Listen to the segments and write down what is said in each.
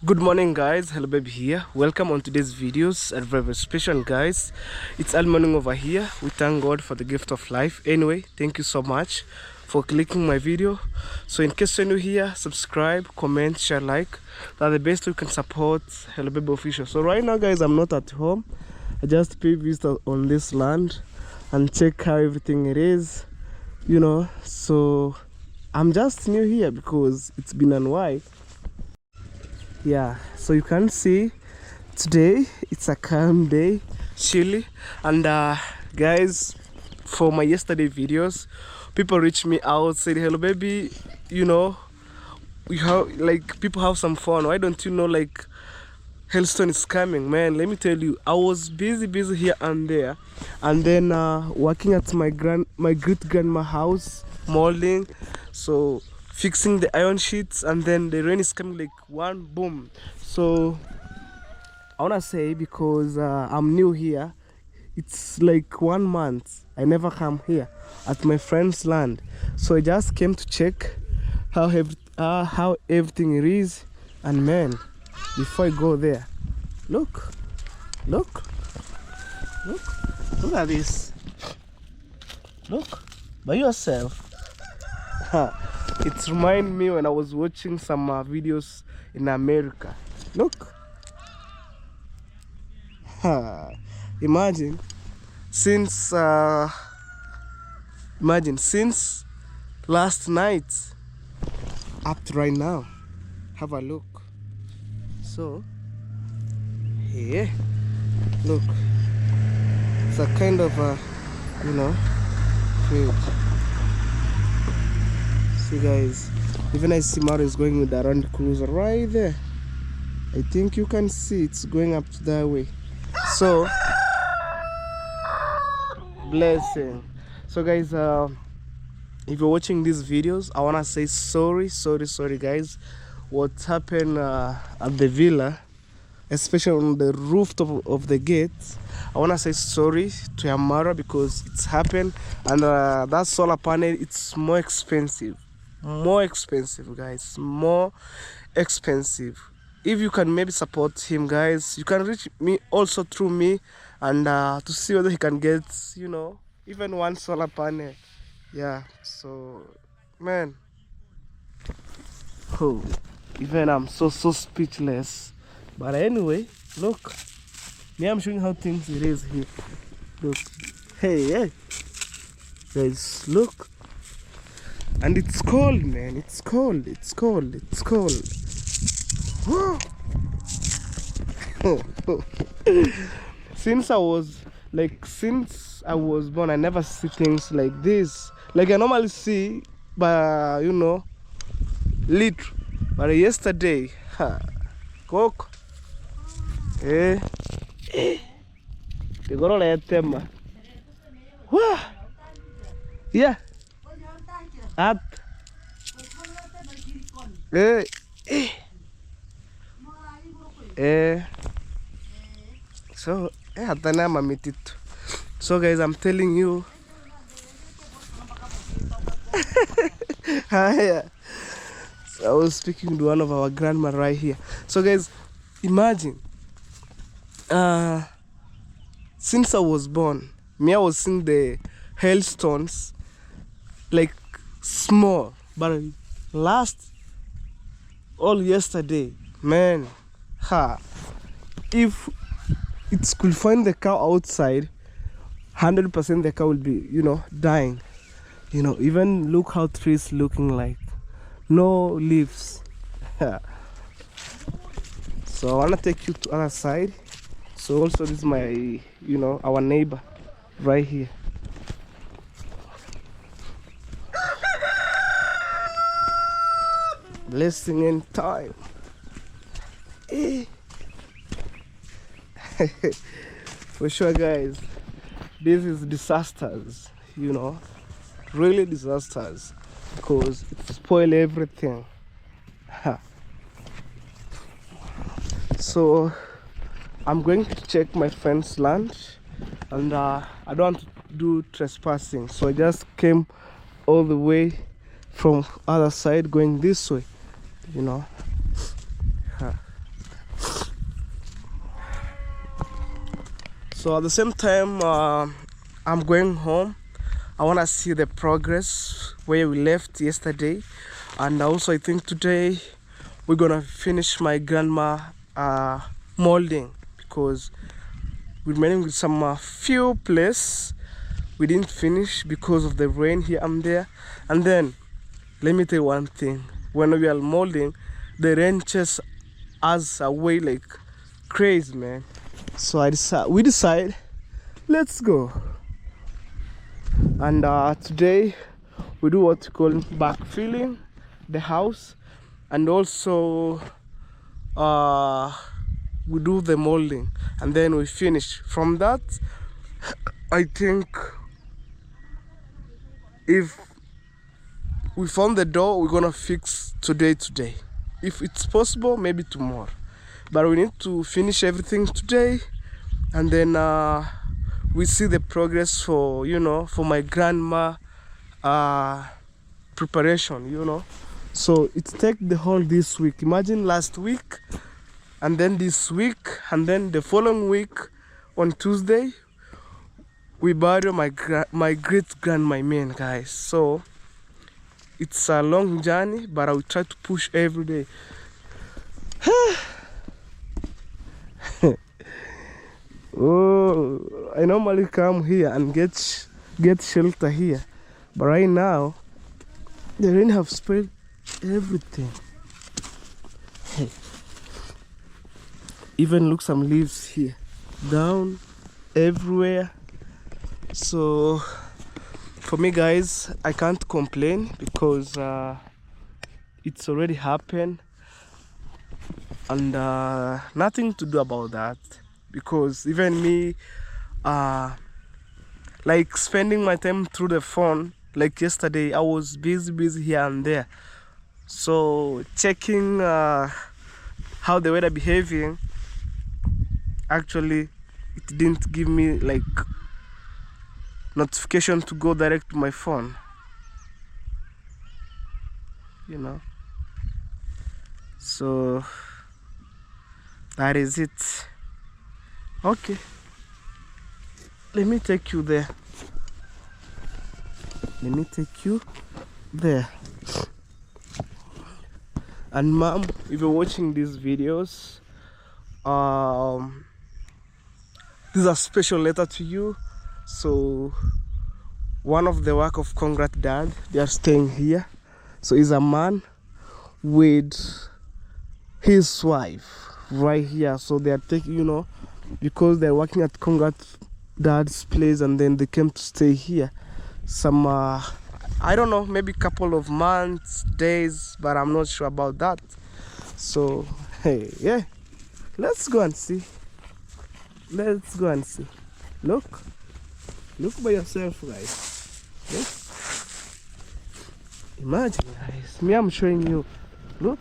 Good morning, guys. Hello baby here. Welcome on today's videos and very special, guys. It's all morning over here. We thank God for the gift of life. Anyway, thank you so much for clicking my video. So in case you're new here, subscribe, comment, share, like. That's the best way you can support Hello Baby Official. So right now, guys, I'm not at home. I just pay visit on this land and check how everything it is, So I'm just new here because it's been a while. Yeah, so you can see today it's a calm day, chilly. And guys, for my yesterday videos, people reached me out, said hello baby, we have, like, people have some fun. Why don't you know, like, Hailstone is coming? Man, let me tell you, I was busy here and there, and then working at my great grandma house, molding, so fixing the iron sheets, and then the rain is coming like one boom. So I wanna say, because I'm new here, it's like 1 month I never come here at my friend's land, so I just came to check how everything is. And man, before I go there, look at this. Look by yourself. It reminds me when I was watching some videos in America. Look. Imagine since last night up to right now. Have a look. So here, look, it's a kind of field. See guys, even I see Mario is going with the Land Cruiser right there. I think you can see it's going up that way. So blessing. So guys, if you're watching these videos, I wanna say sorry guys. What happened at the villa, especially on the rooftop of the gate, I wanna say sorry to Yamara because it's happened. And that solar panel, it's more expensive guys, more expensive. If you can maybe support him, guys, you can reach me also through me, and to see whether he can get even one solar panel. Yeah, so man, oh, even I'm so speechless. But anyway, look, me, I'm showing how things it is here. Look, hey guys, look. And it's cold, man. It's cold. Since I was born, I never see things like this. Like I normally see, but little. But yesterday, cook, the girl let them. Yeah. At so so guys, I'm telling you. Yeah. So I was speaking to one of our grandma right here. So guys, imagine since I was born, I was seeing the hailstones like small, but yesterday, man, if it could find the cow outside, 100% the cow will be dying. Even look how trees looking like no leaves. So I want to take you to other side. So also this is my our neighbor right here. Blessing in time. For sure guys, this is disasters, really disasters, because it spoil everything. So I'm going to check my friend's land, and I don't want to do trespassing, so I just came all the way from other side going this way. So at the same time, I'm going home. I want to see the progress where we left yesterday, and also I think today we're gonna finish my grandma molding, because we're remaining with some few place we didn't finish because of the rain here and there. And then let me tell you one thing: when we are molding, the rain chases us away like crazy, man. So we decide, let's go. And today we do what we call backfilling the house, and also we do the molding, and then we finish. From that, I think if we found the door, we're gonna fix today. If it's possible, maybe tomorrow, but we need to finish everything today. And then we see the progress for, for my grandma preparation. So it take the whole this week. Imagine last week, and then this week, and then the following week on Tuesday we bury my great grandma, man, guys. So it's a long journey, but I will try to push every day. Oh, I normally come here and get shelter here, but right now the rain have spread everything. Hey, even look, some leaves here down everywhere. So for me, guys, I can't complain, because it's already happened, and nothing to do about that. Because even me, like spending my time through the phone, like yesterday I was busy here and there, so checking how the weather behaving. Actually, it didn't give me like notification to go direct to my phone, so that is it. Okay, let me take you there. And mom, if you're watching these videos, this is a special letter to you. So one of the work of Congrats Dad, they are staying here. So he's a man with his wife right here. So they are taking, because they're working at Congrats Dad's place, and then they came to stay here some I don't know, maybe couple of months, days, but I'm not sure about that. So hey, yeah, let's go and see. Look by yourself, guys. Look. Imagine, guys, me, I'm showing you. Look.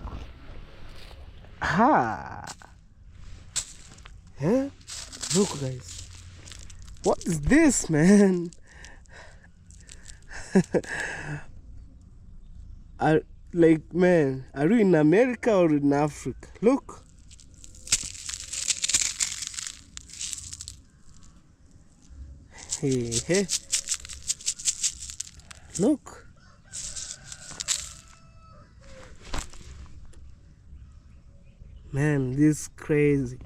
Yeah, look, guys, what is this, man? Man, are you in America or in Africa? Look. Hey, look. Man, this is crazy.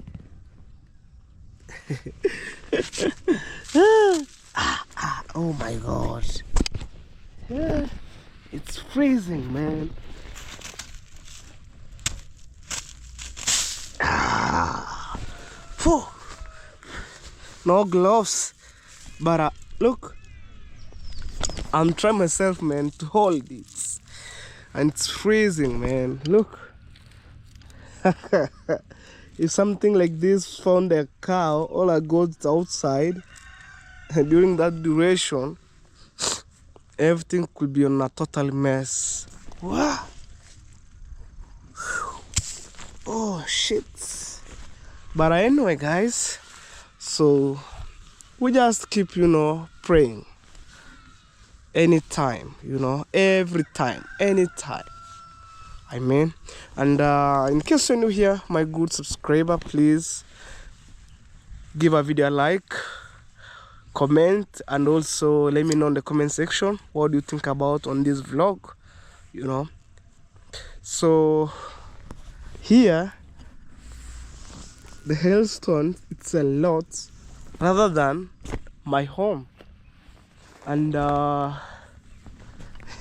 Oh my God. Yeah, it's freezing, man. Phew. No gloves, but look, I'm trying myself, man, to hold it, and it's freezing, man. Look. If something like this found a cow, all I got outside, and during that duration, everything could be on a total mess. Wow. Oh shit. But anyway, guys, so we just keep, praying anytime, every time, anytime. I mean, and in case you're new here, my good subscriber, please give a video a like, comment, and also let me know in the comment section what do you think about on this vlog, you know. So here the hailstone, it's a lot rather than my home. And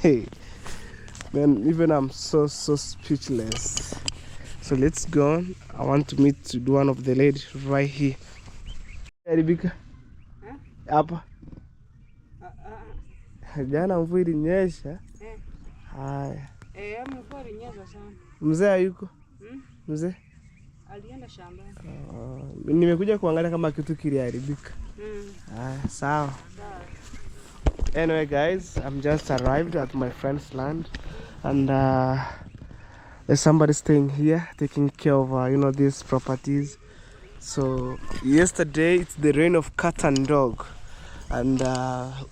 hey man, even I'm so speechless. So let's go on. I want to meet one of the ladies right here. Rebecca, hapa jana mvua ilinyesha. Haya, mvua ilinyesha sana. Mzee hayuko? Mzee alienda shambani. Nimekuja kuangalia kama kitu kiliharibika. Sawa. Anyway guys, I'm just arrived at my friend's land, and there's somebody staying here taking care of you know, these properties. So yesterday it's the reign of cat and dog, and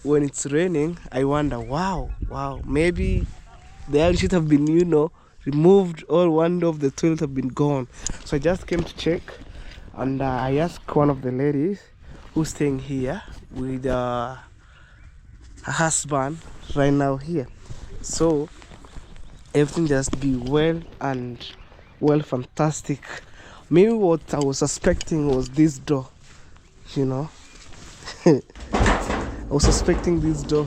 when it's raining I wonder, wow, maybe the air should have been, you know, removed, or one of the toilet have been gone. So I just came to check, and I asked one of the ladies who's staying here with her husband right now here. So everything just be well and fantastic. Maybe what I was suspecting was this door, you know. I was suspecting this door,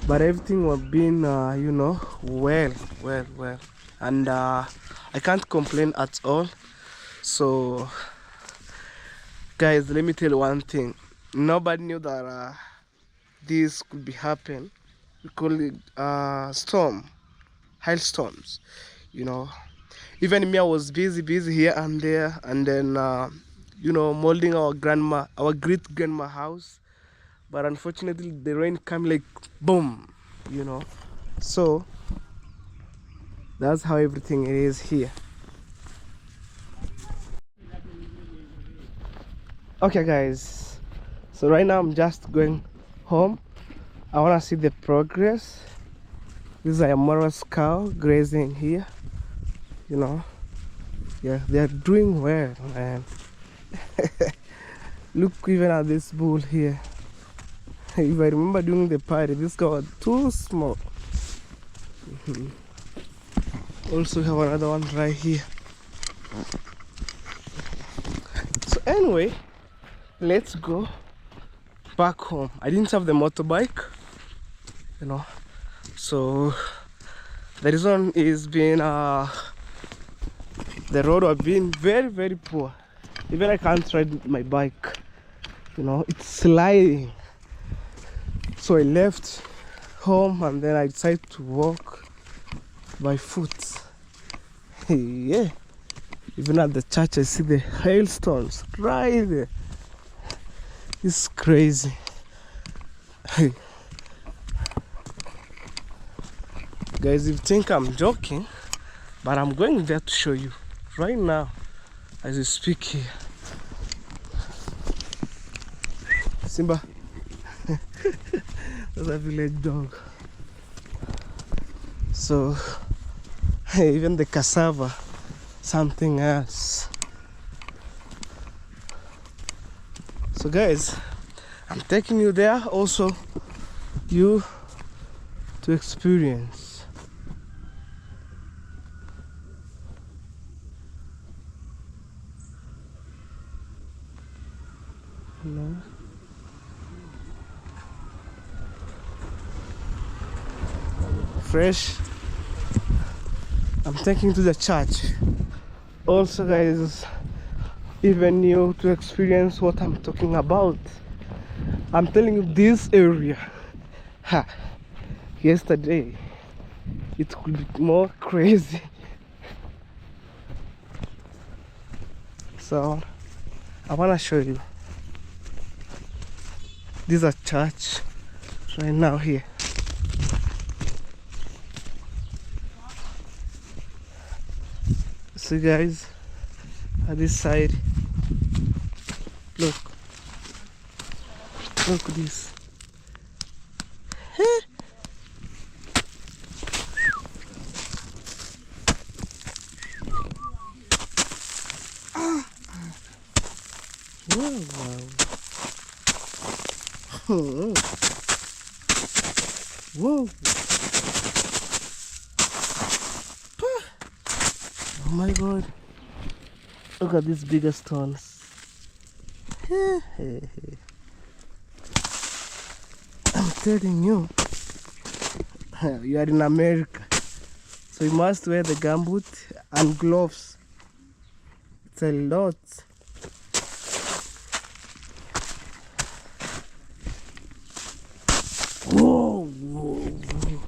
but everything was being you know, well, and I can't complain at all. So guys, let me tell you one thing. Nobody knew that this could be happen. We call it storm, hailstorms, you know. Even me, I was busy here and there, and then you know, molding our great grandma house. But unfortunately the rain came like boom, you know. So that's how everything is here. Okay guys, so right now I'm just going home. I want to see the progress. This is a Morris cow grazing here, you know. Yeah, they are doing well, man. Look even at this bull here. If I remember during the party, this guy was too small. Also have another one right here. So anyway, let's go back home. I didn't have the motorbike, you know, so the reason is being the road have been very poor. Even I can't ride my bike, you know, it's sliding. So I left home and then I decided to walk by foot. Yeah, even at the church I see the hailstones right there. It's crazy. Guys, you think I'm joking, but I'm going there to show you right now as we speak here. Simba. That's a village dog. So even the cassava, something else. So guys, I'm taking you there also, you to experience. No. Fresh. I'm taking to the church. Also guys, even you to experience what I'm talking about. I'm telling you, this area, yesterday it could be more crazy. So I want to show you. This is a church right now here. See guys, at this side, look at this. Wow. Whoa. Oh my god. Look at these bigger stones. I'm telling you, you are in America. So you must wear the gumboot and gloves. It's a lot. Whoa, whoa, whoa.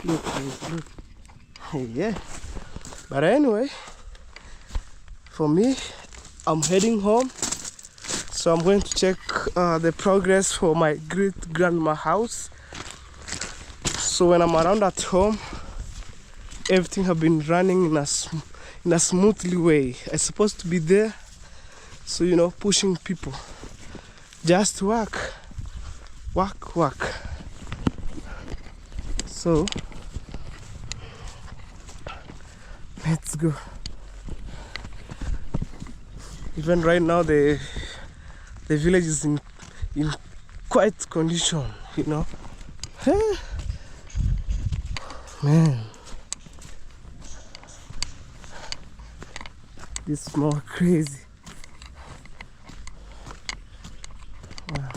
Look, guys, look. Yeah. But anyway, for me, I'm heading home. So I'm going to check the progress for my great grandma house. So when I'm around at home, everything have been running in a smoothly way. I'm supposed to be there, so you know, pushing people. Just work. So let's go. Even right now the village is in quite condition, you know. Man, this is more crazy. Wow.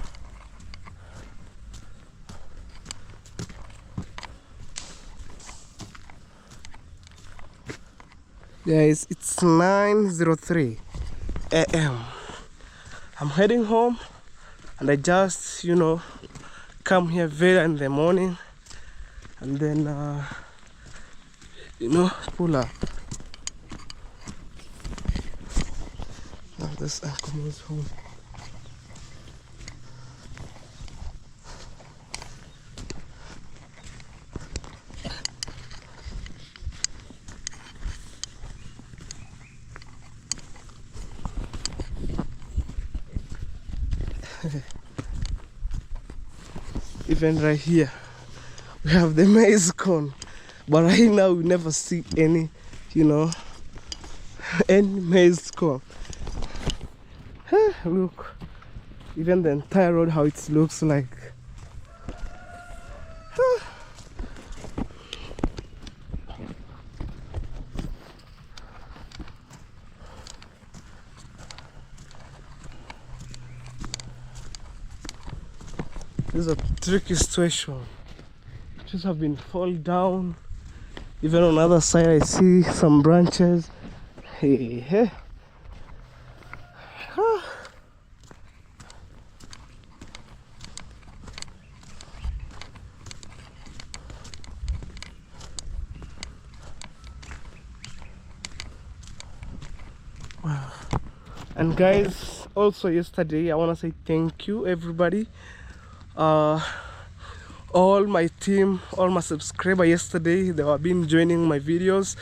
Guys, it's 9:03 a.m. I'm heading home, and I just, you know, come here very in the morning, and then you know, pull up. Now this uncle is home. Even right here, we have the maize corn, but right now we never see any, you know, any maize corn. Look, even the entire road, how it looks like. This is a tricky situation. Trees have been fall down. Even on the other side, I see some branches. Hey. Wow. And guys, also yesterday, I want to say thank you everybody. All my team, all my subscribers yesterday, they have been joining my videos,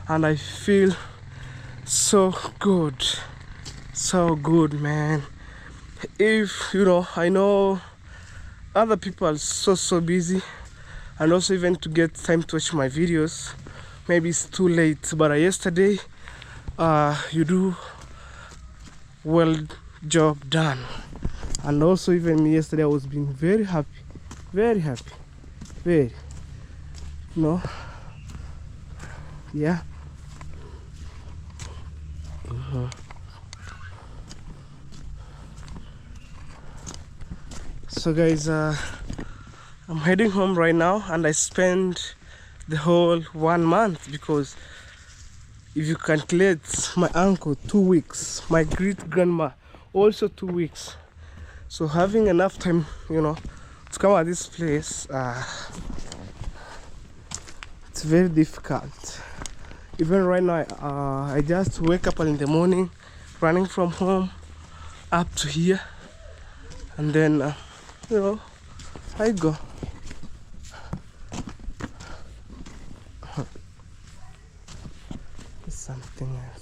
and I feel so good, man. If you know, I know other people are so busy, and also even to get time to watch my videos, maybe it's too late. But yesterday, you do well, job done. And also even me yesterday, I was being very happy, very, you know, yeah. So guys, I'm heading home right now, and I spent the whole 1 month, because if you calculate, my uncle 2 weeks, my great grandma also 2 weeks. So having enough time, you know, to come at this place, it's very difficult. Even right now, I just wake up in the morning, running from home up to here, and then you know, I go. It's something else.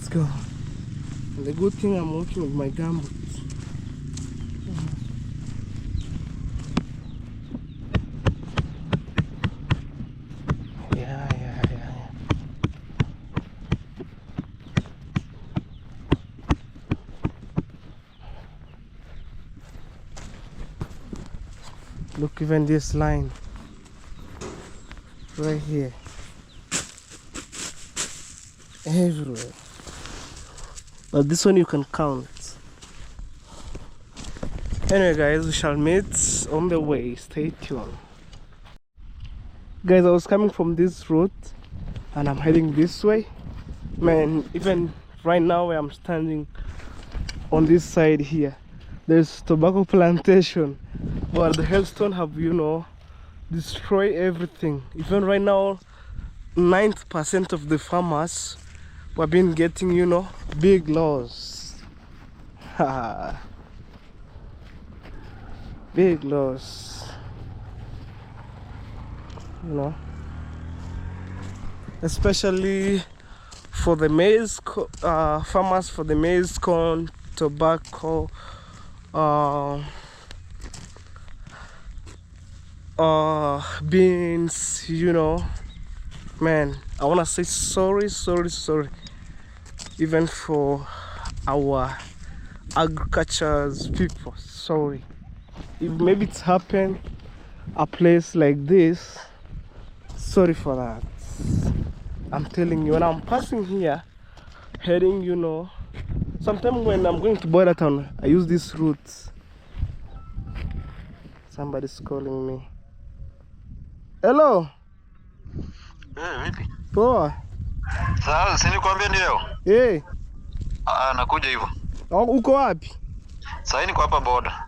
Let's go. And the good thing I'm walking with my gumboots. Yeah. Look, even this line right here, everywhere. But this one you can count. Anyway guys, we shall meet on the way. Stay tuned. Guys, I was coming from this route and I'm heading this way. Man, even right now where I'm standing on this side here, there's tobacco plantation, but the hailstone have, you know, destroyed everything. Even right now, 90% of the farmers have been getting, you know, big loss. Big loss, you know, especially for the maize farmers, for the maize, corn, tobacco, beans, you know. Man, I want to say sorry even for our agriculture's people. Sorry if maybe it's happened a place like this. Sorry for that. I'm telling you, when I'm passing here heading, you know, sometimes when I'm going to Boda Town, I use this route. Somebody's calling me. Hello. Vipi? Poa. Sasa si nilikwambia ndio. Nakuja hivyo. Uko wapi? Sasa niko hapa boda.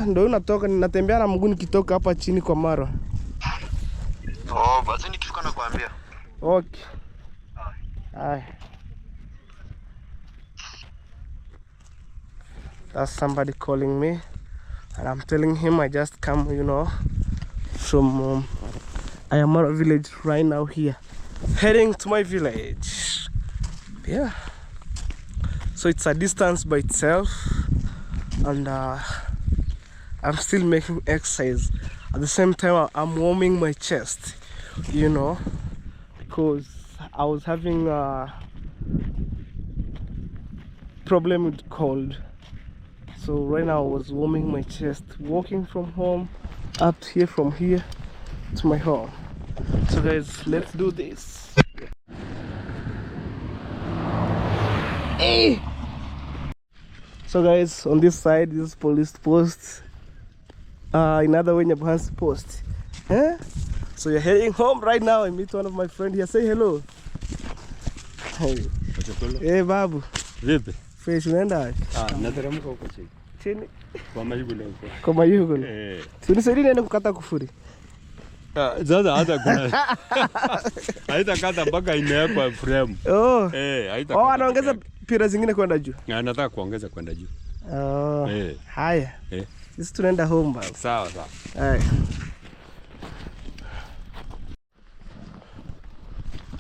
Ndio natoka, ninatembea na mguu nikitoka hapa chini kwa Maro. Basi nikifika nakwambia. Okay. Hi. That's somebody calling me and I'm telling him I just come, you know, from Ayamaro village right now here, heading to my village. Yeah, so it's a distance by itself, and I'm still making exercise. At the same time I'm warming my chest, you know, because I was having a problem with cold. So right now I was warming my chest, walking from home up here, from here to my home. So guys, let's do this. Hey! So guys, on this side this is police post, another way Nyabuhansi post. So you're heading home right now. I meet one of my friends here. Say hello. Hey. Hey babu. Vipi? Fresh, unaenda? Nateremka huko chini. Chini? Kwa mayugule huko. Kwa mayugule? Unisaidie niende kukata kufuri. Sasa hata kuna haitakata mpaka imewekwa frame. Haitakata. Anaongeza pira zingine kwenda juu. Nataka kuongeza kwenda juu. Haya. Sisi tunaenda home baba. Sawa. Haya.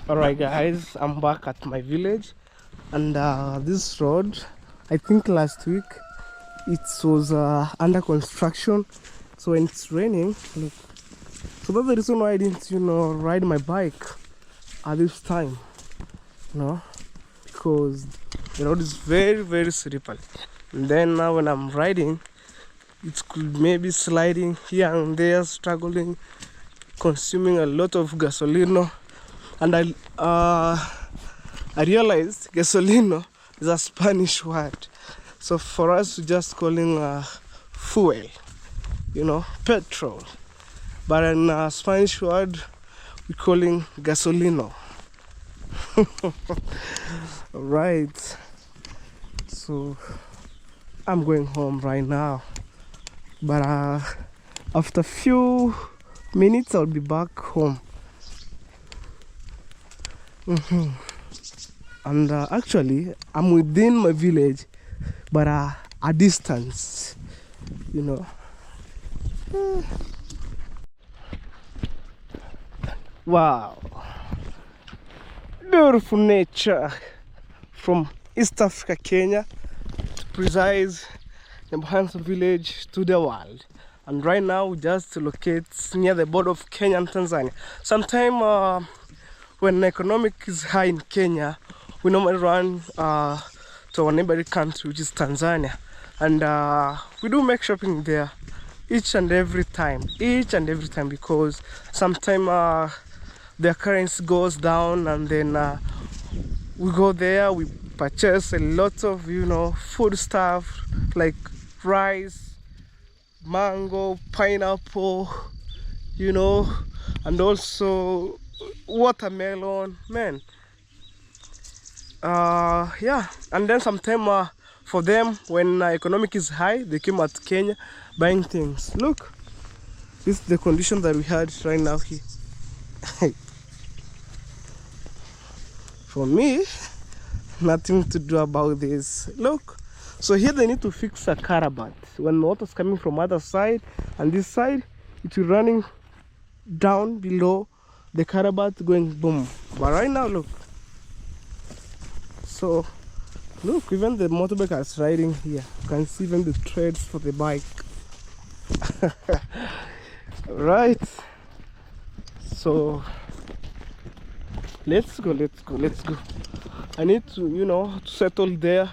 Alright guys, I'm back at my village, and this road, I think last week it was under construction. So when it's raining, look, so that's the reason why I didn't, you know, ride my bike at this time, you know, because the road is very slippery. And then now when I'm riding, it could maybe sliding here and there, struggling, consuming a lot of gasolino. And I realized gasolino is a Spanish word, so for us we just calling fuel, you know, petrol, but in a Spanish word we calling gasolino. Right, so I'm going home right now, but after a few minutes I'll be back home. And actually I'm within my village, but a distance, you know. Wow, beautiful nature, from East Africa, Kenya, to precise Nyamhansa village to the world. And right now we just locate near the border of Kenya and Tanzania. Sometime when economic is high in Kenya, we normally run to our neighboring country, which is Tanzania, and we do make shopping there each and every time, because sometimes their currency goes down, and then we go there, we purchase a lot of, you know, food stuff like rice, mango, pineapple, you know, and also watermelon, man. Yeah, and then sometime for them, when economic is high, they came at Kenya buying things. Look, this is the condition that we had right now here. For me, nothing to do about this. Look, so here they need to fix a carabat. When water's coming from other side and this side, it will running down below the carabat, going boom. But right now, look. So look, even the motorbike is riding here. You can see even the treads for the bike. Right. So let's go. I need to, you know, to settle there,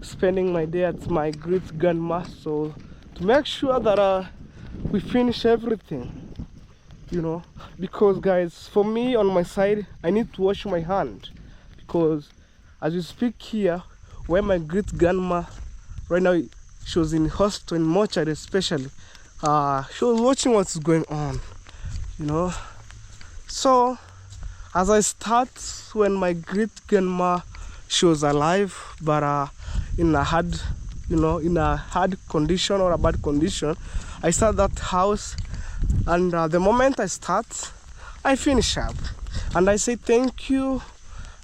spending my day at my great grandma, so to make sure that we finish everything, you know, because guys, for me on my side, I need to wash my hand, because as we speak here, where my great grandma right now, she was in hospital, in mortuary especially, she was watching what's going on, you know. So as I start, when my great grandma, she was alive, but in a hard, you know, in a hard condition or a bad condition, I start that house, and the moment I start, I finish up. And I say thank you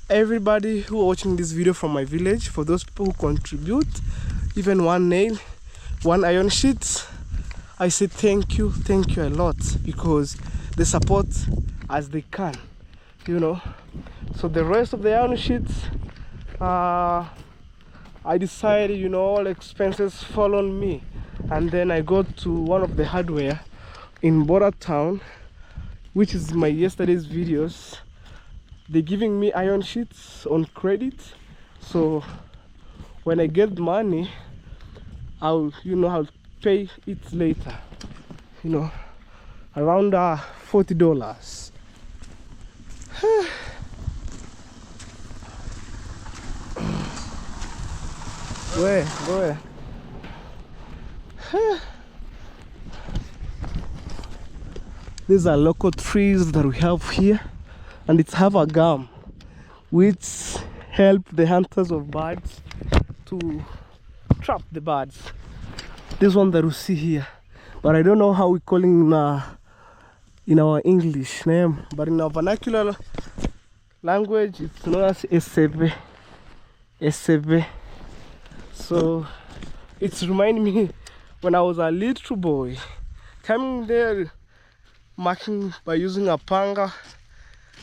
everybody who are watching this video from my village, for those people who contribute even one nail, one iron sheet. I say thank you a lot, because they support as they can, you know. So the rest of the iron sheets, I decided, you know, all expenses fall on me, and then I go to one of the hardware in Border Town, which is my yesterday's videos. They're giving me iron sheets on credit, so when I get money, I'll pay it later, you know, around $40. Where? These are local trees that we have here, and it's have a gum which help the hunters of birds to trap the birds. This one that we see here, but I don't know how we call it in our English name, but in our vernacular language it's known as esebe. So it's remind me when I was a little boy, coming there, marking by using a panga,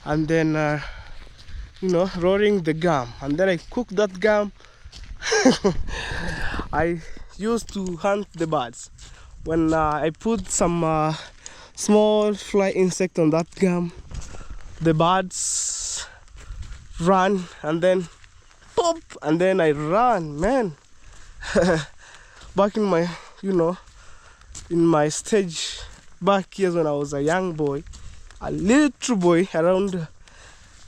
and then you know, rolling the gum, and then I cook that gum. I used to hunt the birds. When I put some small fly insect on that gum, the birds run, and then pop, and then I run, man. Back in my, you know, in my stage back years when I was a young boy, a little boy, around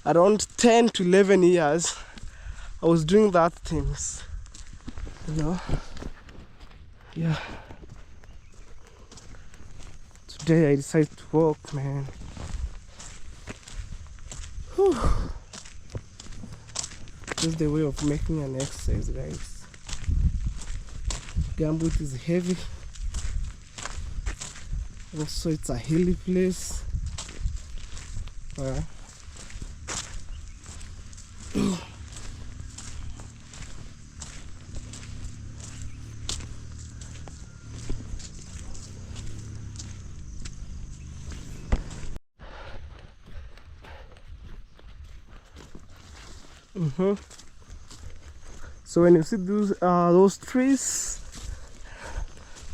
10 to 11 years, I was doing that things, you know. Yeah. Today I decided to walk, man. Whew. This is the way of making an exercise, guys. Gumboot is heavy. Also, it's a hilly place. So when you see those trees,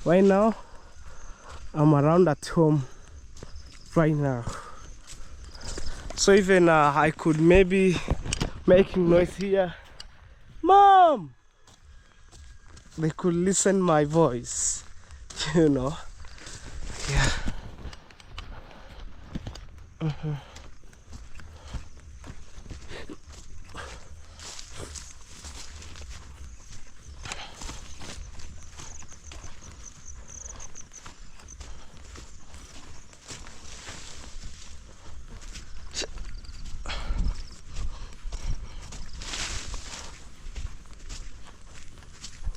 right now I'm around at home right now. So even I could maybe making noise here, Mom, they could listen my voice, you know. Yeah.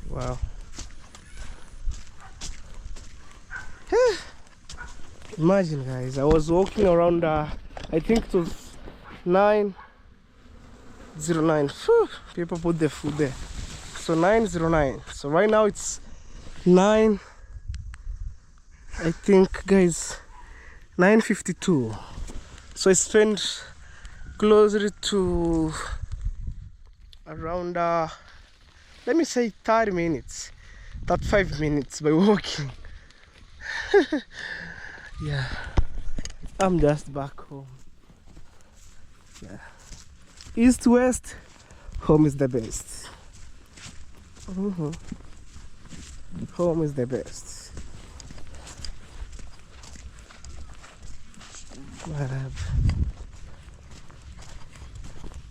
Wow. Imagine, guys, I was walking around, I think it was 9:09. People put their food there. So 9:09. So right now it's 9, I think, guys, 9:52. So I spent closer to around, let me say 30 minutes, 35 minutes by walking. Yeah, I'm just back home. Yeah, east west, home is the best. Home is the best.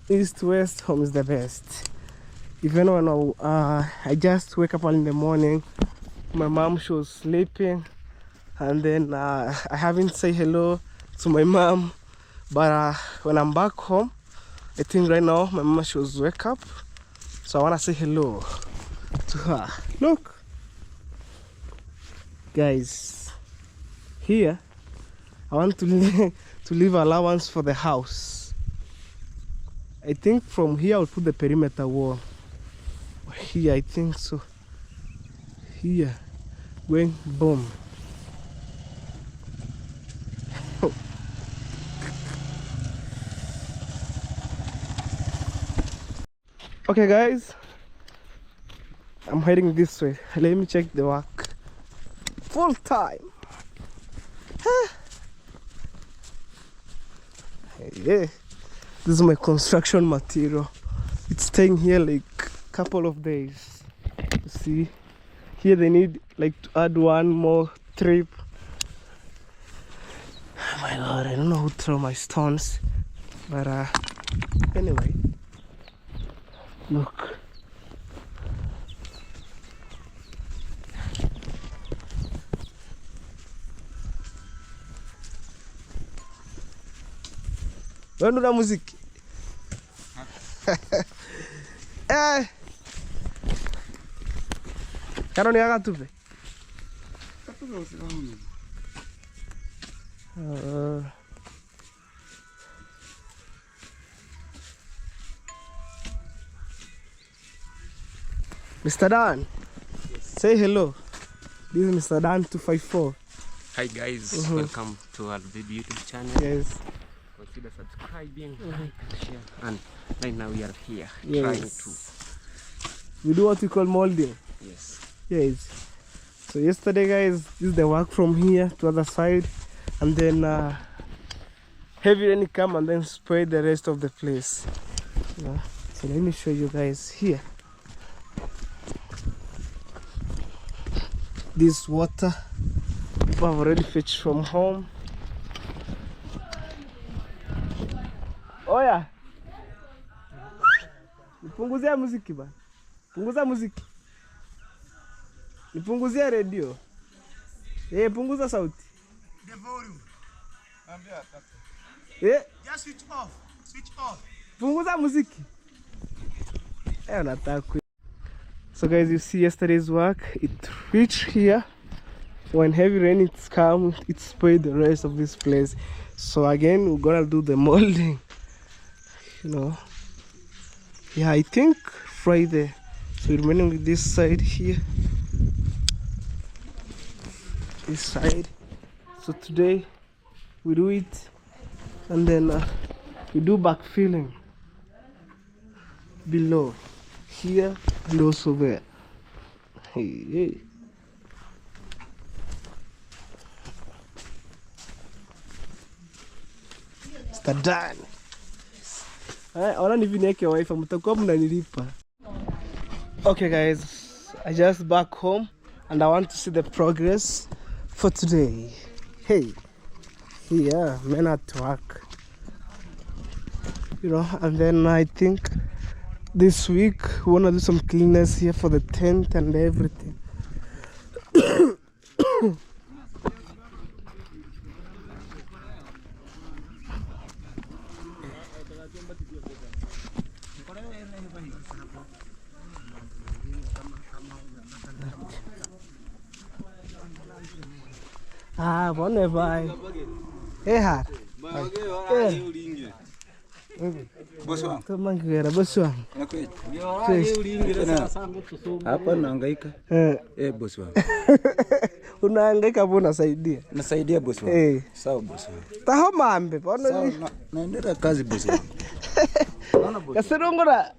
East west, home is the best. Even when I just wake up in the morning, my mom, she was sleeping, and then I haven't said hello to my mom. But when I'm back home, I think right now my mama, she was wake up, so I want to say hello to her. Look, guys, here I want to leave allowance for the house. I think from here I'll put the perimeter wall. Here, I think so. Here, going boom. Okay, guys, I'm heading this way. Let me check the work. Full time. Yeah, this is my construction material. It's staying here like couple of days. You see, here they need like to add one more trip. Oh my God, I don't know who threw my stones, but anyway, look. When do the music? Eh. Kano ni akatupe? Mr. Dan, yes. Say hello. This is Mr. Dan 254. Hi guys, welcome to our video YouTube channel. Yes. Consider subscribing, like and share. And right now we are here trying to. We do what we call molding. Yes. Yes. So yesterday, guys, this is the work from here to other side, and then heavy rain come and then spray the rest of the place. Yeah. So let me show you guys here. This water people have already fetched from home. Oh yeah. Nipunguzia muziki bana. Punguza muziki. Nipunguzia radio. Punguza sauti. The volume. Just switch off. Switch off. Punguza muziki. Nataka. So guys, you see yesterday's work, it reached here. When heavy rain it's come, it sprayed the rest of this place. So again, we're gonna do the molding, you know. Yeah, I think Friday. So we're remaining with this side here, this side. So today we do it, and then we do backfilling below. here and also there. Hey, hey. Mr. Dan. Ona nivineke wife mtakuwa mnanilipa. Okay guys, I just back home and I want to see the progress for today. Hey, here, men at work. You know, and then I think this week we wanna do some cleanness here for the tent and everything. Ah, whenever I. Hey, ha. Hapa nahangaika. Bosi wangu. Unahangaika hapo unasaidia? Nasaidia bosi wangu. Sawa bosi wangu. Taho mambe, bwana. Sawa, naendelea kazi bosi wangu. Kasirongora.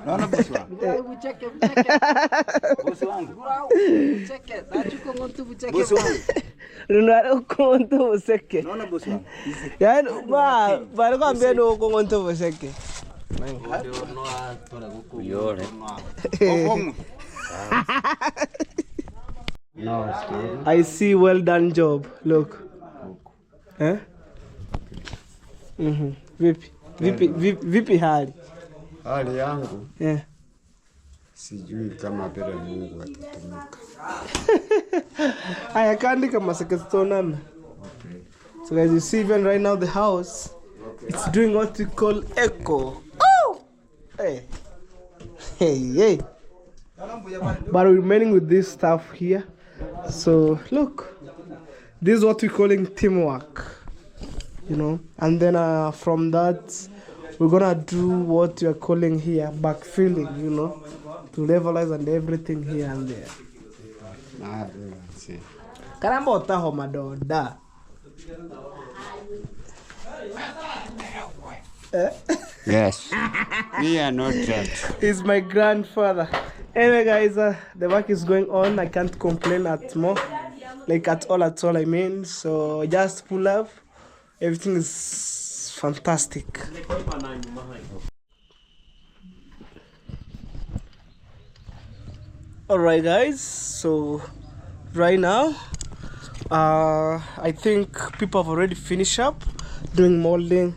Naona bosi wangu. Bosi wangu. Bosi wangu. Runara ukonto useke. Naona bosi wangu. Yaani bari kwambia no ukonto useke. Yore. I see, well done job. Look. Eh? Vipi hali? Hali yangu sijui kama bila Mungu atatumika. I can't come as a customers. So guys, you see even right now the house, it's doing what we call echo. Oh! Hey. Hey. But we're remaining with this stuff here. So look, this is what we're calling teamwork. You know, and then from that we're gonna do what we are calling here backfilling, you know, to levelize and everything here and there. Karamba otaho madoda. Yes. We are not that. He's my grandfather. Anyway guys, the work is going on. I can't complain at all, I mean. So just pull up. Everything is fantastic. Alright guys, so right now I think people have already finished up doing molding,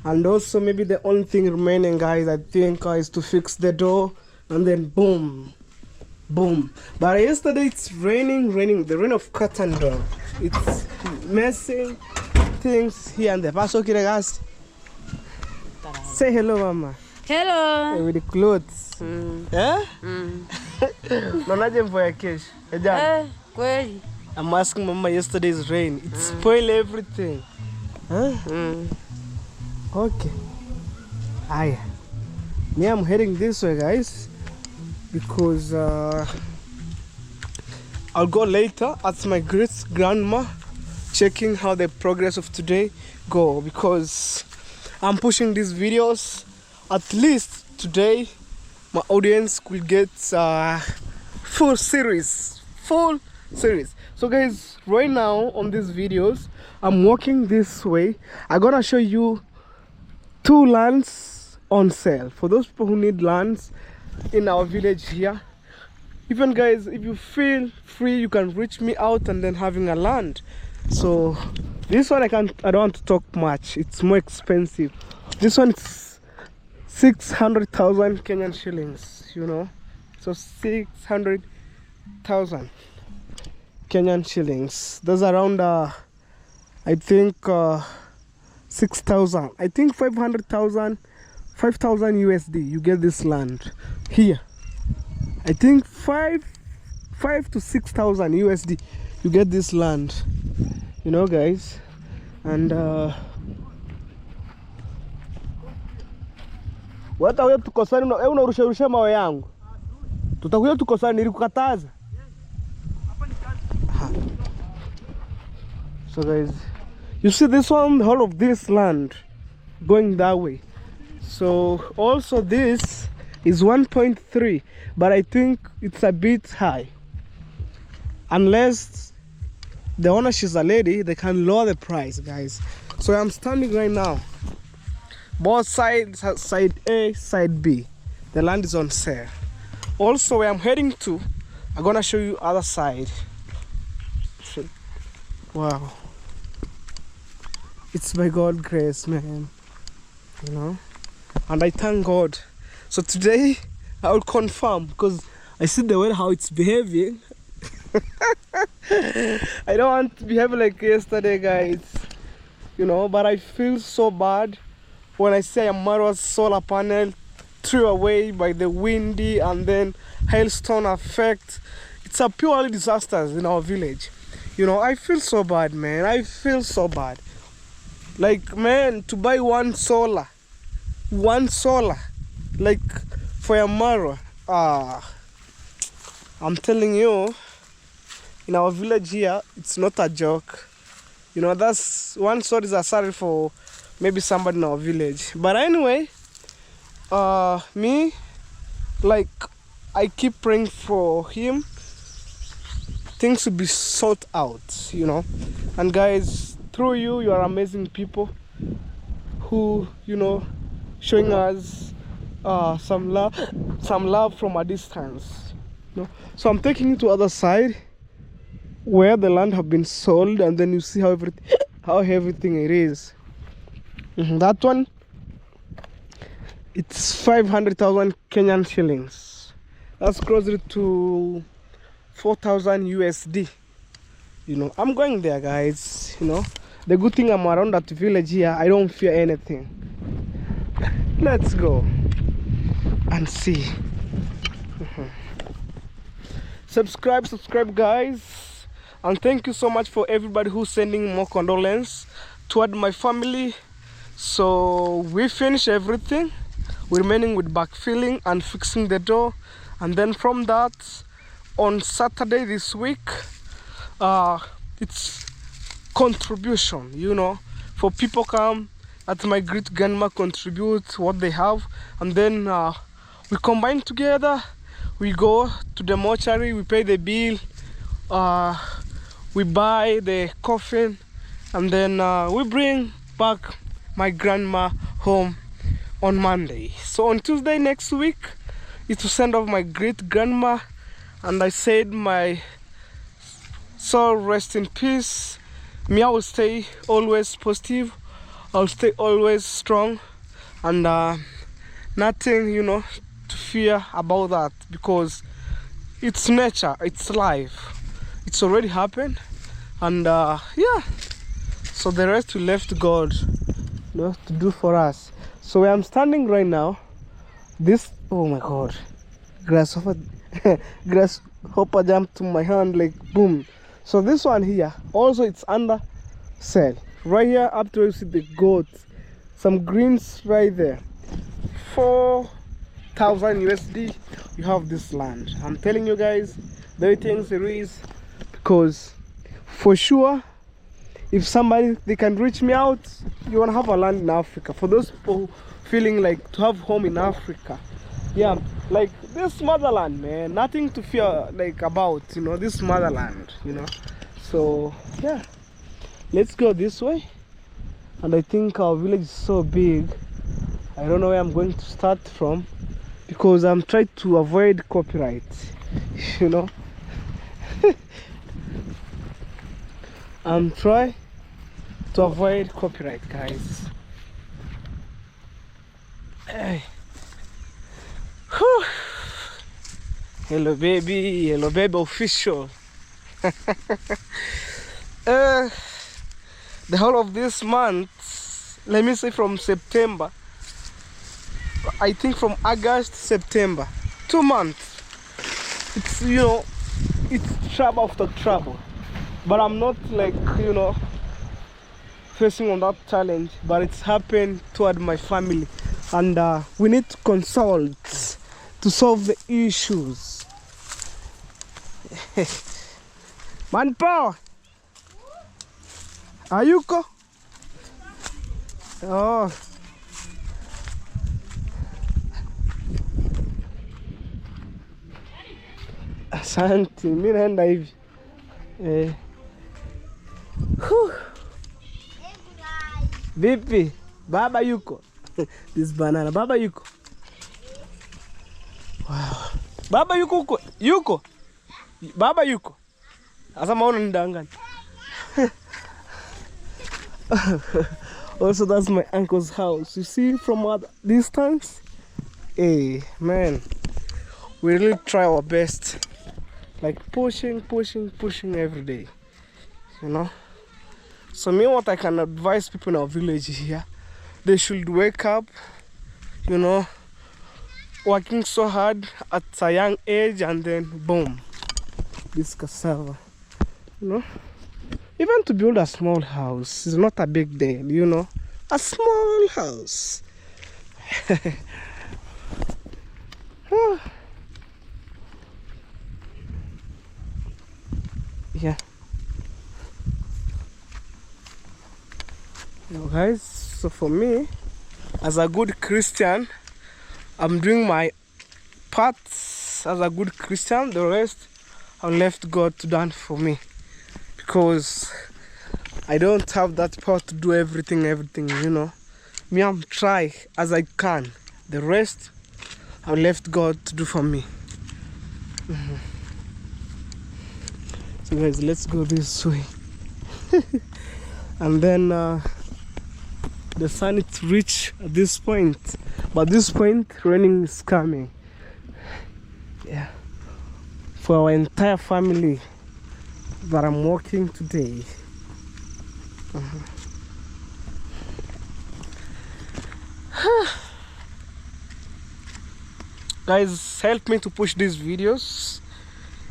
and also maybe the only thing remaining, guys, I think is to fix the door, and then boom. But yesterday it's raining, the rain of curtain door. It's messing things here and there. Paso guys. Say hello, mama. Hello. With the clothes. Yeah? Nonaje mvua ya kesho. Kweli. I'm asking mama yesterday's rain. It spoiled everything. Okay. Aya. Me, I'm heading this way, guys, because I'll go later at my great grandma, checking how the progress of today go, because I'm pushing these videos. At least today my audience will get full series. So guys, right now on these videos I'm walking this way. I'm gonna show you 2 lands on sale for those people who need lands in our village here. Even guys, if you feel free, you can reach me out and then having a land. So this one I don't want to talk much, it's more expensive. This one is 600,000 Kenyan shillings, you know, so 600,000 Kenyan shillings. That's around I think 6,000, I think 500,000 USD. You get this land here. I think 5 to 6,000 USD. You get this land, you know, guys. And watakuja tukosani, unarusha mawe yangu. Tutakuja tukosani, nilikukataza. So guys, you see this one, all of this land going that way. So also this is 1.3, but I think it's a bit high. Unless the owner, she's a lady, they can lower the price, guys. So I'm standing right now. Both sides, side A, side B. The land is on sale. Also, where I'm heading to, I'm gonna show you other side. Wow. It's by God's grace, man. You know? And I thank God. So today, I will confirm, because I see the way how it's behaving. I don't want to behave like yesterday, guys. You know, but I feel so bad when I see Amaro's solar panel threw away by the windy and then hailstone effect. It's a purely disasters in our village. You know, I feel so bad, man. I feel so bad. Like, man, to buy one solar, like for Amaro, I'm telling you, in our village here, it's not a joke. You know, that's one solar is a salary for maybe somebody in our village. But anyway, me, like, I keep praying for him. Things to be sorted out, you know. And guys, through you, you are amazing people who, you know, showing us some love from a distance. You know? So I'm taking you to other side where the land have been sold, and then you see how everything it is. That one, it's 500,000 Kenyan shillings. That's closer to 4,000 USD. You know, I'm going there, guys. You know, the good thing I'm around that village here, I don't fear anything. Let's go and see. Subscribe, guys, and thank you so much for everybody who's sending more condolence toward my family. So we finished everything. We're remaining with backfilling and fixing the door, and then from that, on Saturday this week, it's contribution, you know, for people come at my great grandma contribute what they have, and then we combine together, we go to the mortuary, we pay the bill, we buy the coffin, and then we bring back my grandma home on Monday. So on Tuesday next week is to send off my great grandma. And I said, my soul rest in peace. Me, I will stay always positive. I'll stay always strong, and nothing, you know, to fear about that, because it's nature, it's life. It's already happened, and yeah. So the rest we left to God, you know, to do for us. So where I'm standing right now, this, oh my God, grasshopper jumped to my hand like boom. So this one here also, it's under sale right here up to where you see the goats, some greens right there. 4,000 USD you have this land. I'm telling you guys, the way things there is, because for sure if somebody they can reach me out, you want to have a land in Africa. For those people feeling like to have home in Africa, yeah, like this motherland, man, nothing to fear like about, you know, this motherland, you know. So yeah, let's go this way. And I think our village is so big, I don't know where I'm going to start from, because I'm trying to avoid copyright, you know. I'm trying to avoid copyright, guys. Hey. Whew. Hello baby official. The whole of this month, let me say from September, I think from August, September, 2 months, it's, you know, it's trouble after trouble. But I'm not like, you know, facing on that challenge, but it's happened toward my family, and we need to consult to solve the issues. Manpower, Ayuko. Oh, Asante, mimi naenda hivi. Vipi? Baba yuko? This banana. Baba yuko? Wow. Baba yuko huko? Yuko? Baba yuko? Asa maona nidanganya. Also, that's my uncle's house. You see from a distance? Hey, man. We really try our best. Like pushing every day. You know? So me, what I can advise people in our village here, they should wake up, you know, working so hard at a young age, and then boom, this cassava, you know. Even to build a small house is not a big deal, you know. A small house. Yeah. Now guys, so for me, as a good Christian, I'm doing my part as a good Christian. The rest, I left God to done for me, because I don't have that power to do everything, you know. Me, I'm try as I can. The rest, I left God to do for me. So guys, let's go this way. And then the sun is reached at this point, but this point raining is coming. Yeah, for our entire family that I'm walking today. Guys, help me to push these videos,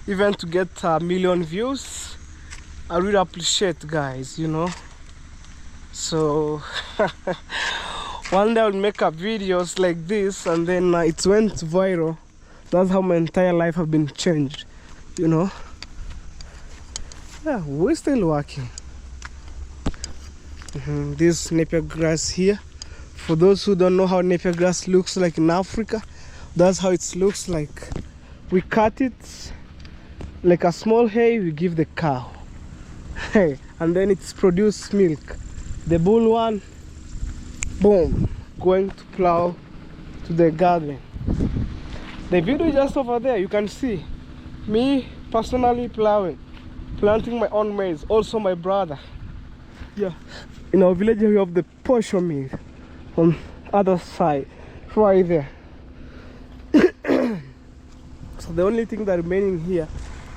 even to get 1 million views. I really appreciate, guys, you know. So one day I'll make up videos like this, and then it went viral. That's how my entire life have been changed, you know. Yeah, we're still working. This Napier grass here, for those who don't know how Napier grass looks like in Africa, that's how it looks like. We cut it like a small hay, we give the cow. And then it's produced milk. The bull one, boom, going to plow to the garden. The video is just over there. You can see me personally plowing, planting my own maize. Also my brother. Yeah, in our village we have the posho mill on other side, right there. So the only thing that remaining here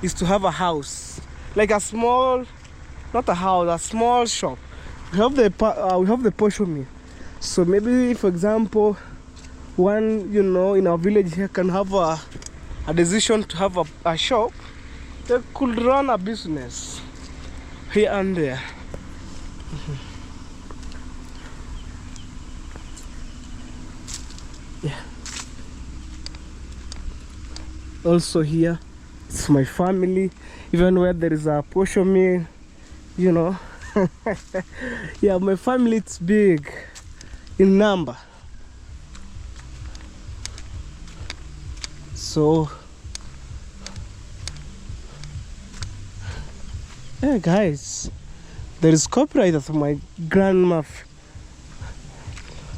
is to have a house, like a small, not a house, a small shop. We have the posho mill. So maybe, for example, one, you know, in our village here can have a decision to have a shop. They could run a business here and there. Yeah. Also here, it's my family. Even where there is a posho mill, you know. Yeah, my family, it's big in number. So yeah, guys, there is copyright of my grandma.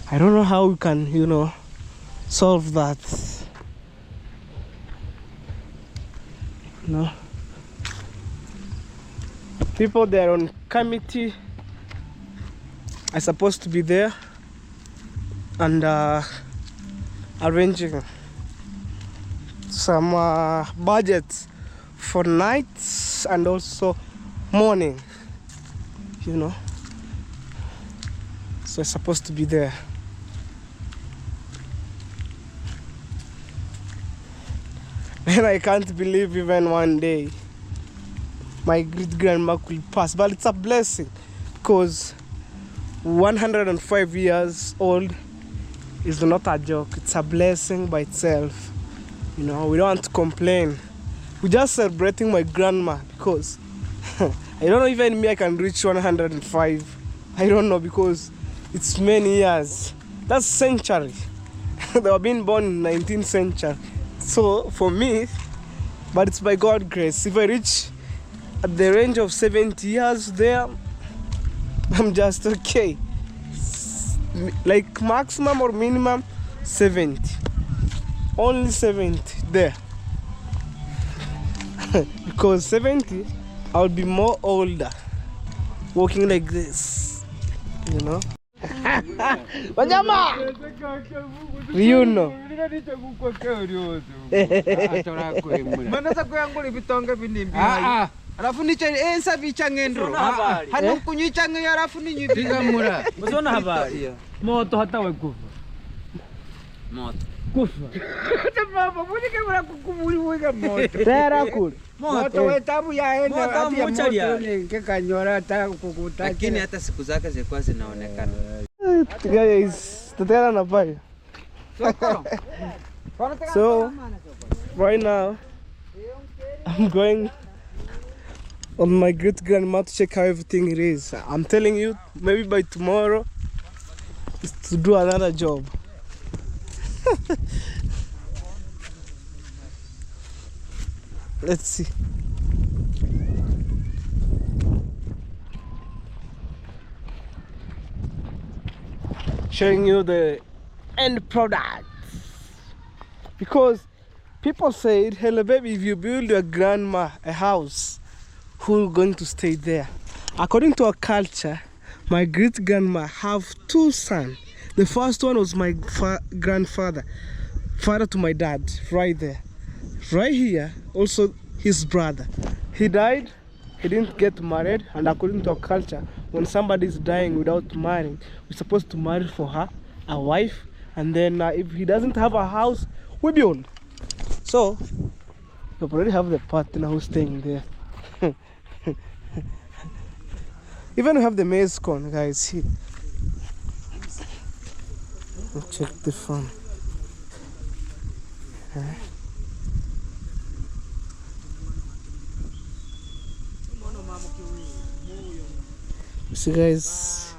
I don't know how we can, you know, solve that. No, people there on committee are supposed to be there and arranging some budgets for nights and also morning, you know. So it's supposed to be there. And I can't believe even one day my great grandma could pass, but it's a blessing, because 105 years old is not a joke. It's a blessing by itself. You know, we don't want to complain. We're just celebrating my grandma, because I don't know, even me, I can reach 105. I don't know, because it's many years. That's century. They were being born in 19th century. So for me, but it's by God's grace. If I reach at the range of 70 years there, I'm just okay. Like maximum or minimum 70. Only 70 there. Because 70, I'll be more older. Walking like this, you know. Wanyama! You know. Manasa kuyanguli vitonga vinimbi. Alafu nicha ensa vichangendro. Hanu kunyichanga ya alafu ninyipiga mura. Usona habari. Moto hata wekufa. Moto. Kufa. Baba, mwenye kama kukubuli wega moto. Tera kule. Moto wetabu ya enda. Moto mochalia. Kekanyora hata kukuta. Lakini hata siku zake zilikuwa zinaonekana. Guys, tatera na paya. So, right now, I'm going on my great grandma to check how everything it is. I'm telling you, maybe by tomorrow, is to do another job. Let's see. Showing you the end product. Because people said, hello baby, if you build your grandma a house, who's going to stay there? According to our culture, my great grandma have 2 sons. The first one was my grandfather, father to my dad, right there. Right here, also his brother. He died, he didn't get married, and according to our culture, when somebody is dying without marrying, we're supposed to marry for her, a wife, and then if he doesn't have a house, we build. So, we already have the partner who's staying there. Even we have the maize corn, guys. Here. Check the farm. See, guys.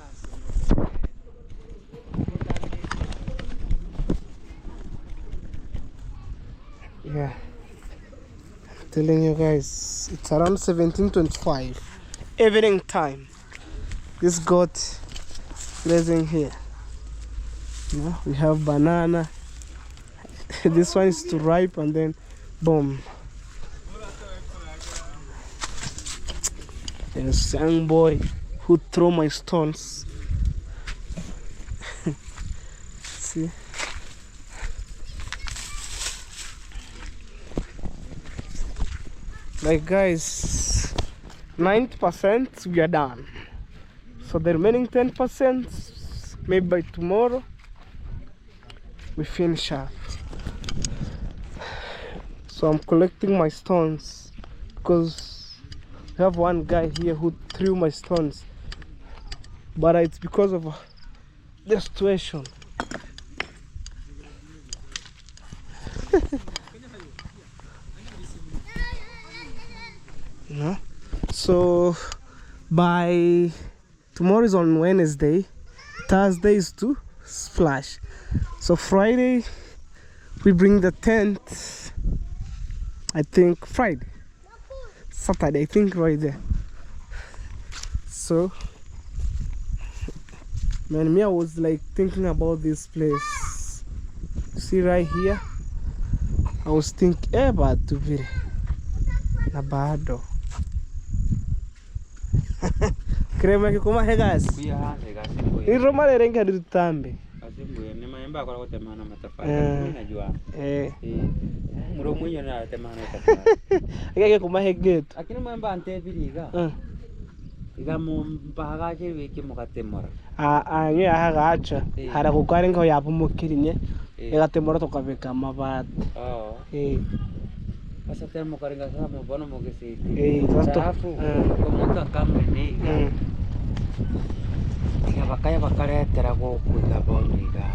Yeah. I'm telling you guys, it's around 17:25 evening time. This goat grazing here. Yeah, we have banana. This one is to ripe and then boom. There's a young boy who throw my stones. See? Like guys, 90% we are done. So the remaining 10%, maybe by tomorrow, we finish up. So I'm collecting my stones because I have one guy here who threw my stones, but it's because of the situation. You know? So by tomorrow is on Wednesday, Thursday is to splash. So Friday we bring the tent. I think Friday, Saturday, I think right there. So man, me I was like thinking about this place. See right here, I was thinking about to be na bado. Crema que coma regas. E Roma renga do tambe. Akeke kuma hegeto. Lakini mwemba antebiriga. Iga mumpaga chirwiki mukatemora. Nye ahagacha. Hara kukwari ngo yapumukirinye. Igatemora tokabeka mabati. Asa temo karinga sama bono mogesiti. Alafu komuka kamene. Iga bakaya bakaretera gokuga boniga.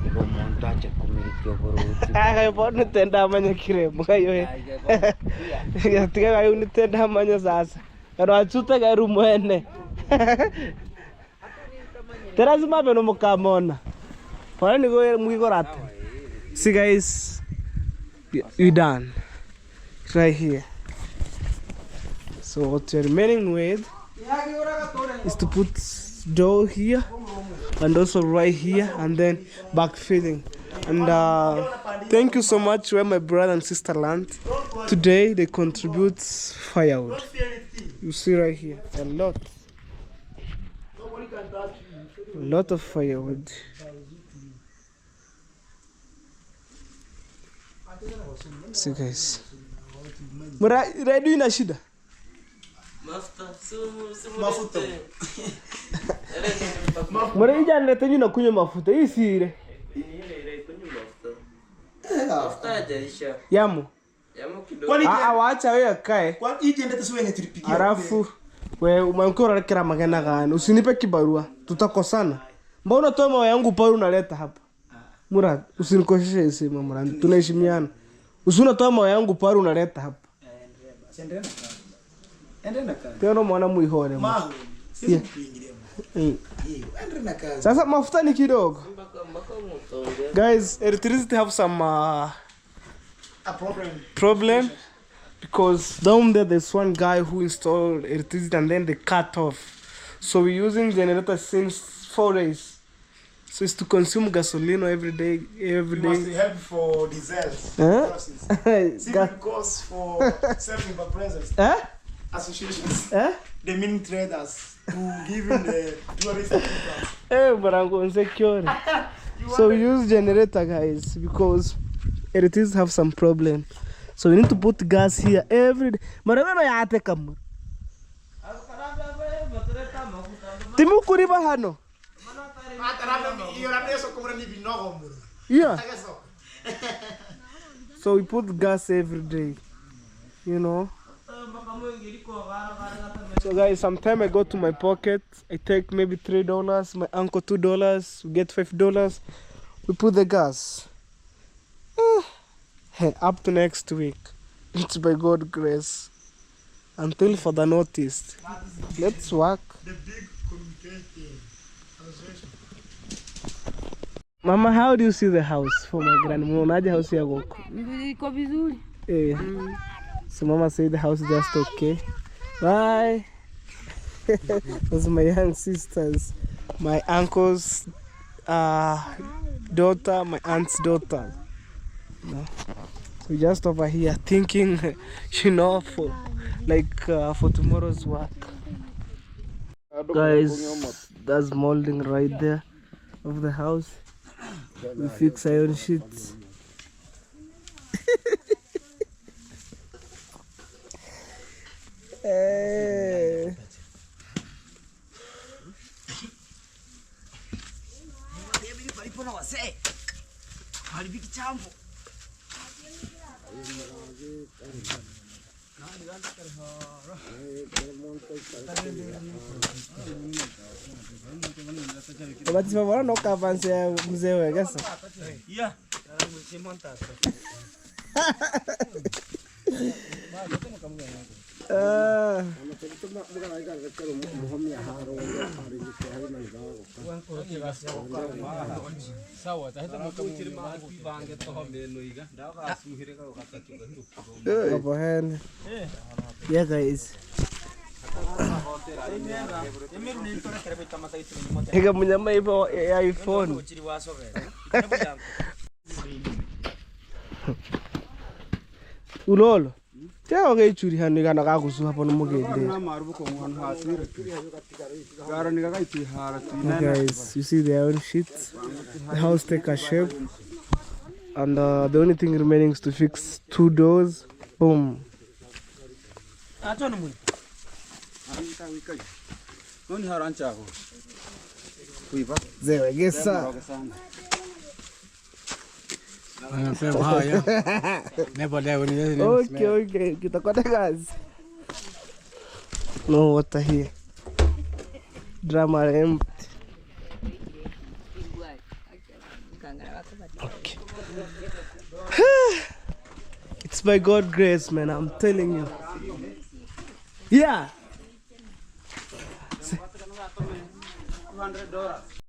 Igo monto ache kumirikyo boruti. Aga bono tenda manya kiremo kayo. Ya tiga kayo ni tenda manya sasa. Karo achuta garu mwene. Terazima beno mukamona. Pora ni go mugigorata. See guys, we done. right here. So what you're remaining with is to put dough here and also right here and then backfilling. And thank you so much where my brother and sister land. Today they contribute firewood. You see right here, a lot of firewood. See guys, ready na shida mura ija nete na kunywa mafuta hii sire yamu wacha wewe kae halafu we umenkora kila magana gani usinipe kibarua tutakosana mbona toa mawe yangu paru unaleta hapa Murad usinikoshe sema Murad tunaheshimiana usuna toa mawe yangu paru unaleta hapa endena kazi tena mwana muihore sasa mafuta ni kidogo guys. Electricity have some problem because down there there's one guy who installed electricity and then they cut off, so we're using generator since 4 days, so it's to consume gasoline every day. You must help for diesel. Because for serving the presence. Associations. The mean traders to give in the tourist. But I'm going to secure. So we use generator guys because electricity have some problem. So we need to put gas here every day. Marabeno ya ate kamu. Timu kuriba hano. Yeah. So we put gas every day. You know. So guys, sometime I go to my pocket, I take maybe $3, my uncle $2, we get $5, we put the gas. Hey, up to next week. It's by God's grace. Until for the notice. Let's work. The big communicating association. Mama, how do you see the house for my grandma? Unaje house ya goko? Iko vizuri. Eh. So Mama said the house is just okay. Bye. Those are my young sisters, my uncle's daughter, my aunt's daughter. No. So just over here thinking, you know, for tomorrow's work. Guys, that's molding right there of the house. We fix iron sheets. But if I no kavanse mzee wegesa. Yeah. Yeah guys. Ega munyama ipo iPhone. Ulolo. Tell me churi hanu gana ka kusu hapo no mugende. Guys, you see the iron sheets. The house take a shape. And the only thing remaining is to fix 2 doors. Boom. There, guess okay, kita kota guys. No water here. Drama empty. Okay. It's by God's grace, man. I'm telling you. Yeah. $200.